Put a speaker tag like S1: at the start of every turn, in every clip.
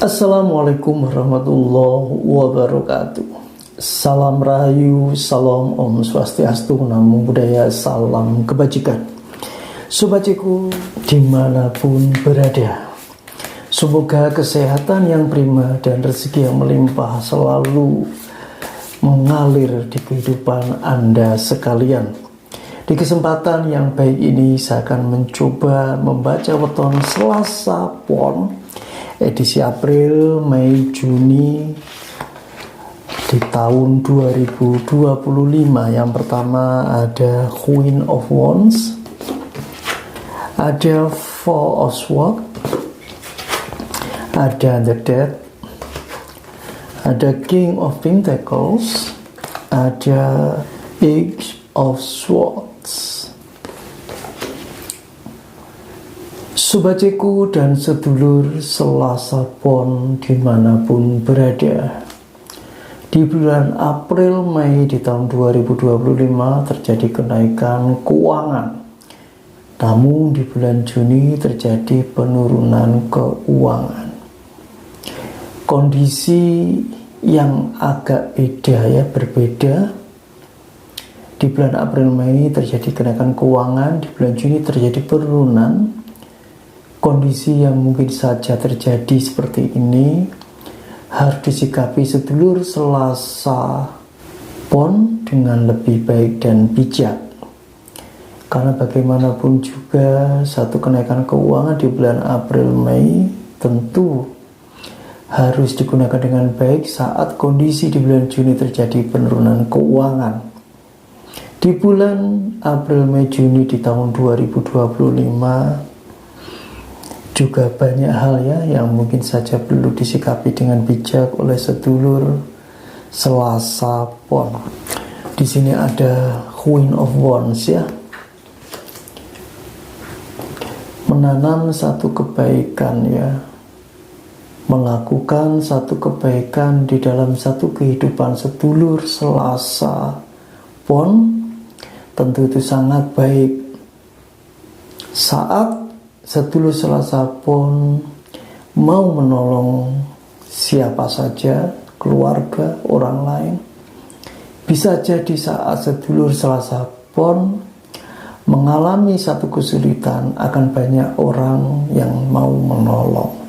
S1: Assalamualaikum warahmatullahi wabarakatuh. Salam Rahayu, salam Om Swastiastu, Namo Buddhaya, salam kebajikan. Sobatku dimanapun berada, semoga kesehatan yang prima dan rezeki yang melimpah selalu mengalir di kehidupan Anda sekalian. Di kesempatan yang baik ini saya akan mencoba membaca weton Selasa Pon edisi April, Mei, Juni di tahun 2025. Yang pertama ada Queen of Wands, ada Four of Swords, ada The Death, ada King of Pentacles, ada Ace of Swords. Sobatku dan sedulur Selasa Pon dimanapun berada, di bulan April Mei di tahun 2025 terjadi kenaikan keuangan, namun di bulan Juni terjadi penurunan keuangan. Kondisi yang agak beda ya, berbeda. Di bulan April Mei terjadi kenaikan keuangan, di bulan Juni terjadi penurunan. Kondisi yang mungkin saja terjadi seperti ini harus disikapi sedulur Selasa Pon dengan lebih baik dan bijak. Karena bagaimanapun juga satu kenaikan keuangan di bulan April Mei tentu harus digunakan dengan baik saat kondisi di bulan Juni terjadi penurunan keuangan. Di bulan April Mei Juni di tahun 2025 juga banyak hal ya yang mungkin saja perlu disikapi dengan bijak oleh sedulur Selasa Pon. Di sini ada Queen of Wands ya. Menanam satu kebaikan ya. Melakukan satu kebaikan di dalam satu kehidupan sedulur Selasa Pon tentu itu sangat baik. Saat sedulur Selasa Pon mau menolong siapa saja, keluarga, orang lain, bisa jadi saat sedulur Selasa Pon mengalami satu kesulitan akan banyak orang yang mau menolong.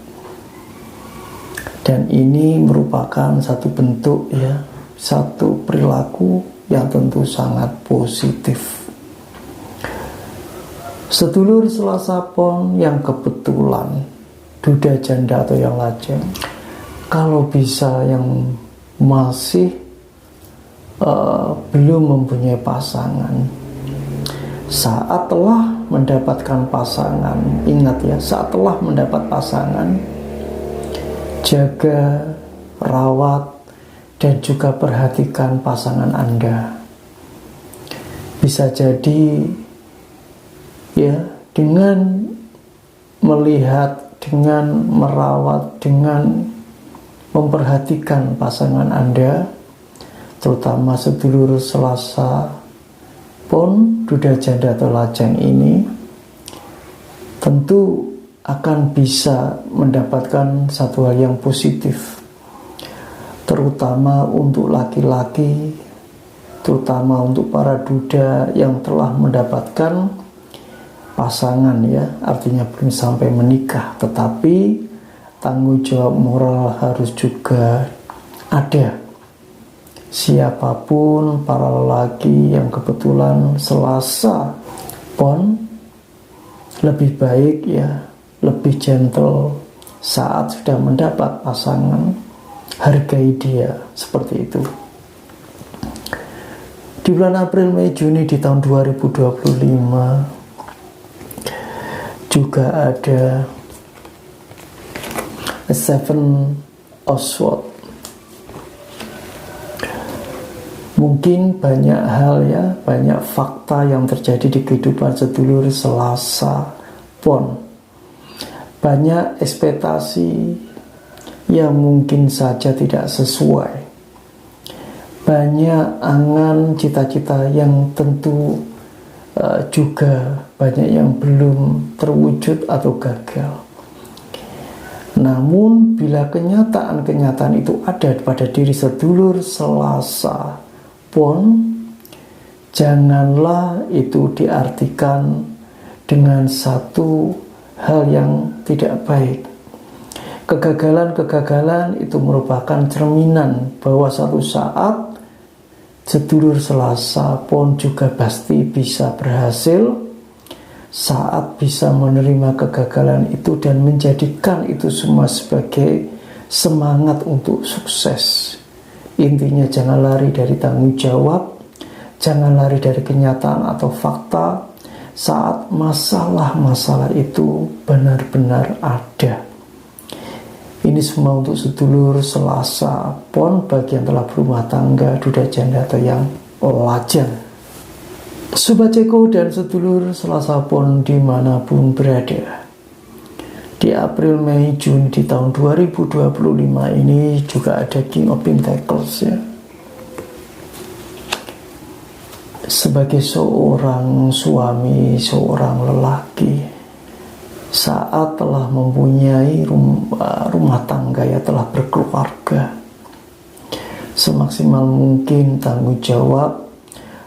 S1: Dan ini merupakan satu bentuk ya, satu perilaku yang tentu sangat positif. Sedulur Selasa Pon yang kebetulan duda janda atau yang lajang, kalau bisa yang masih belum mempunyai pasangan, saat telah mendapatkan pasangan, ingat ya, saat telah mendapat pasangan, jaga, rawat, dan juga perhatikan pasangan Anda. Bisa jadi ya, dengan melihat, dengan merawat, dengan memperhatikan pasangan Anda, terutama sedulur Selasa Pon, duda janda atau lajang ini, tentu akan bisa mendapatkan satu hal yang positif, terutama untuk laki-laki, terutama untuk para duda yang telah mendapatkan pasangan ya, artinya belum sampai menikah, tetapi tanggung jawab moral harus juga ada. Siapapun para lelaki yang kebetulan Selasa Pon, lebih baik ya, lebih gentle saat sudah mendapat pasangan, hargai dia seperti itu. Di bulan April, Mei, Juni di tahun 2025 juga ada Seven of Swords. Mungkin banyak hal ya, banyak fakta yang terjadi di kehidupan sedulur Selasa Pon. Banyak ekspektasi yang mungkin saja tidak sesuai. Banyak angan cita-cita yang tentu juga banyak yang belum terwujud atau gagal. Namun bila kenyataan-kenyataan itu ada pada diri sedulur Selasa Pon, janganlah itu diartikan dengan satu hal yang tidak baik. Kegagalan-kegagalan itu merupakan cerminan bahwa suatu saat sedulur Selasa Pon juga pasti bisa berhasil saat bisa menerima kegagalan itu dan menjadikan itu semua sebagai semangat untuk sukses. Intinya jangan lari dari tanggung jawab, jangan lari dari kenyataan atau fakta saat masalah-masalah itu benar-benar ada. Ini semua untuk sedulur Selasa Pon bagi yang telah berumah tangga, duda janda atau yang lajang. Sobat Ceko dan sedulur Selasa Pon dimanapun berada, di April, Mei, Juni di tahun 2025 ini juga ada King of Pentacles ya. Sebagai seorang suami, seorang lelaki, saat telah mempunyai rumah tangga ya, telah berkeluarga, semaksimal mungkin tanggung jawab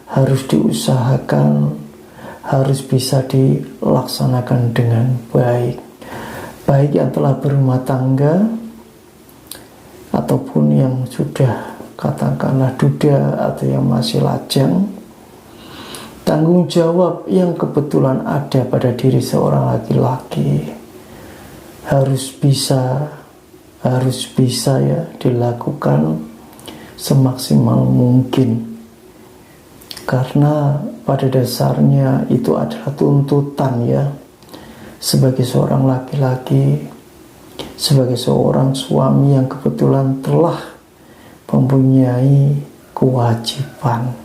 S1: harus diusahakan, harus bisa dilaksanakan dengan baik. Baik yang telah berumah tangga ataupun yang sudah katakanlah duda atau yang masih lajang, tanggung jawab yang kebetulan ada pada diri seorang laki-laki harus bisa ya dilakukan semaksimal mungkin. Karena pada dasarnya itu adalah tuntutan ya, sebagai seorang laki-laki, sebagai seorang suami yang kebetulan telah mempunyai kewajiban.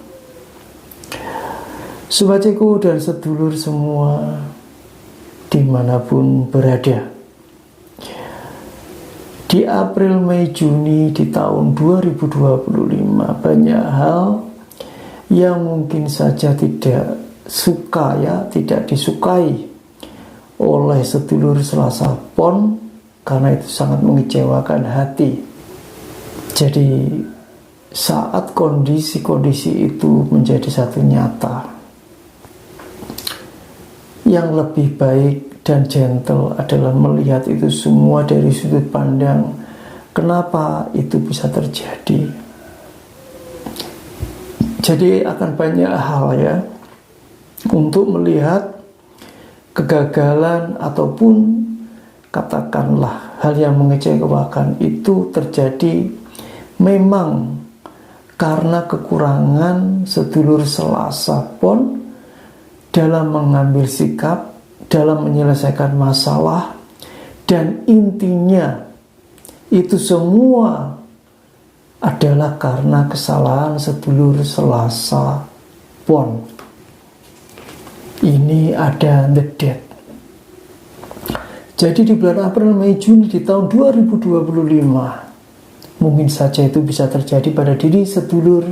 S1: Sobat Ceko dan sedulur semua dimanapun berada, di April, Mei, Juni di tahun 2025 banyak hal yang mungkin saja tidak disukai oleh sedulur Selasa Pon, karena itu sangat mengecewakan hati. Jadi saat kondisi-kondisi itu menjadi satu nyata, yang lebih baik dan gentle adalah melihat itu semua dari sudut pandang kenapa itu bisa terjadi. Jadi akan banyak hal ya untuk melihat kegagalan ataupun katakanlah hal yang mengecewakan itu terjadi memang karena kekurangan sedulur Selasa Pon dalam mengambil sikap, dalam menyelesaikan masalah, dan intinya itu semua adalah karena kesalahan sedulur Selasa Pon. Ini ada the death. Jadi di bulan April, Mei, Juni di tahun 2025 mungkin saja itu bisa terjadi pada diri sedulur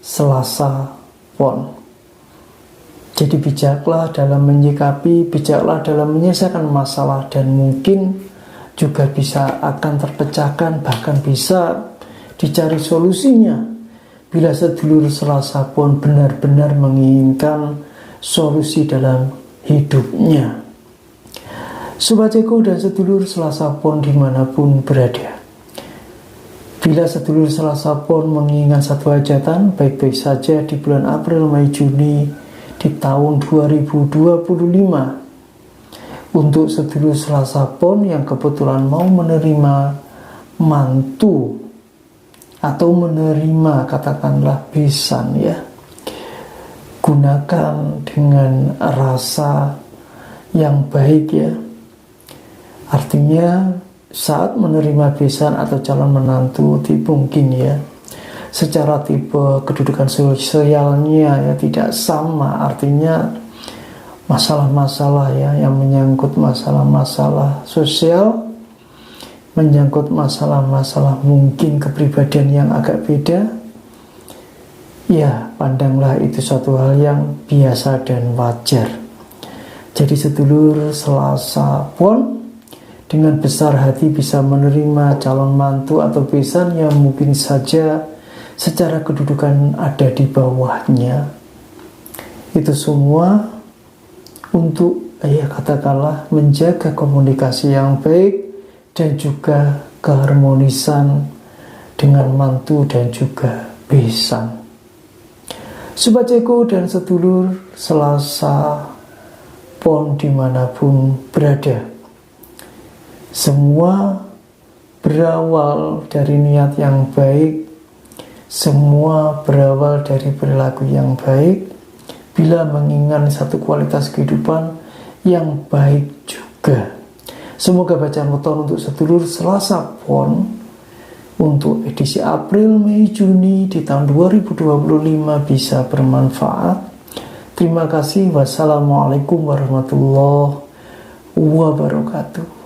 S1: Selasa Pon. Jadi bijaklah dalam menyikapi, bijaklah dalam menyelesaikan masalah, dan mungkin juga bisa akan terpecahkan, bahkan bisa dicari solusinya bila sedulur Selasa Pon benar-benar menginginkan solusi dalam hidupnya. Sobat Ceko dan sedulur Selasa Pon dimanapun berada, bila sedulur Selasa Pon mengingat satu hajatan, baik-baik saja di bulan April, Mei, Juni di tahun 2025, untuk sedulur Selasa Pon yang kebetulan mau menerima mantu atau menerima katakanlah besan ya, gunakan dengan rasa yang baik ya. Artinya saat menerima besan atau calon menantu mungkin ya, secara tipe kedudukan sosialnya ya tidak sama, artinya masalah-masalah ya yang menyangkut masalah-masalah sosial, menyangkut masalah-masalah mungkin kepribadian yang agak beda, ya pandanglah itu suatu hal yang biasa dan wajar. Jadi sedulur Selasa Pon dengan besar hati bisa menerima calon mantu atau besan yang mungkin saja secara kedudukan ada di bawahnya. Itu semua untuk katakanlah menjaga komunikasi yang baik dan juga keharmonisan dengan mantu dan juga besan. Sobat Ceko dan sedulur Selasa Pon dimanapun berada, semua berawal dari niat yang baik, semua berawal dari perilaku yang baik, bila mengingat satu kualitas kehidupan yang baik juga. Semoga bacaan weton untuk sedulur Selasa Pon untuk edisi April, Mei, Juni di tahun 2025 bisa bermanfaat. Terima kasih. Wassalamualaikum warahmatullahi wabarakatuh.